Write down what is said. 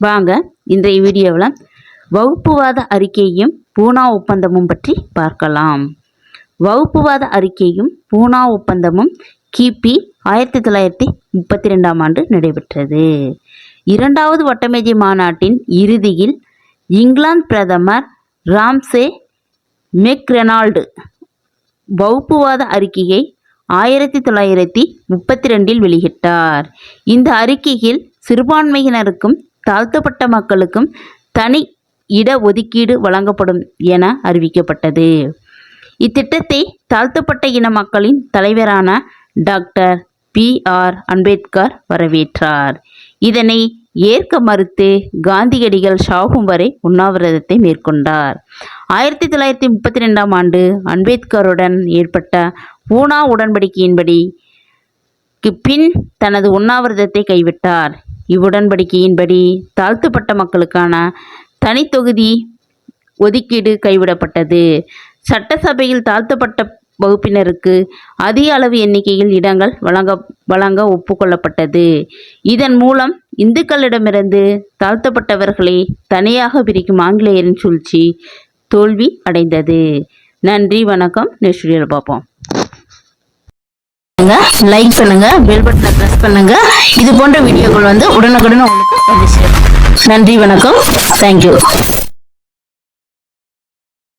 வாங்க இன்றைய வீடியோவில் வகுப்புவாத அறிக்கையும் பூனா ஒப்பந்தமும் பற்றி பார்க்கலாம். வகுப்புவாத அறிக்கையும் பூனா ஒப்பந்தமும் கிபி 1932ஆம் ஆண்டு நடைபெற்றது. இரண்டாவது வட்டமேஜை மாநாட்டின் இறுதியில் இங்கிலாந்து பிரதமர் ராம்சே மெக்டொனால்டு வகுப்புவாத அறிக்கையை 1932இல் வெளியிட்டார். இந்த அறிக்கையில் சிறுபான்மையினருக்கும் தாழ்த்தப்பட்ட மக்களுக்கும் தனி இட ஒதுக்கீடு வழங்கப்படும் என அறிவிக்கப்பட்டது. இத்திட்டத்தை தாழ்த்தப்பட்ட இன மக்களின் தலைவரான டாக்டர் பி.ஆர். அம்பேத்கர் வரவேற்றார். இதனை ஏற்க மறுத்து காந்தியடிகள் சாகும் வரை உண்ணாவிரதத்தை மேற்கொண்டார். 1932ஆம் ஆண்டு அம்பேத்கருடன் ஏற்பட்ட பூனா உடன்படிக்கையின்படி பின் தனது உண்ணாவிரதத்தை கைவிட்டார். இவ்வுடன்படிக்கையின்படி தாழ்த்தப்பட்ட மக்களுக்கான தனி தொகுதி ஒதுக்கீடு கைவிடப்பட்டது. சட்டசபையில் தாழ்த்தப்பட்ட வகுப்பினருக்கு அதிக அளவு எண்ணிக்கையில் இடங்கள் வழங்க ஒப்புக்கொள்ளப்பட்டது. இதன் மூலம் இந்துக்களிடமிருந்து தாழ்த்தப்பட்டவர்களை தனியாக பிரிக்கும் ஆங்கிலேயரின் சூழ்ச்சி தோல்வி அடைந்தது. நன்றி, வணக்கம். நெக்ஸ்ட் வீடியோவில் பார்ப்போம். லைக் பண்ணுங்க, பெல் பட்டனை பிரஸ் பண்ணுங்க. இது போன்ற வீடியோக்கள் உடனுக்குடன் உங்களுக்கு வந்து சேரும். நன்றி, வணக்கம். தேங்க்யூ.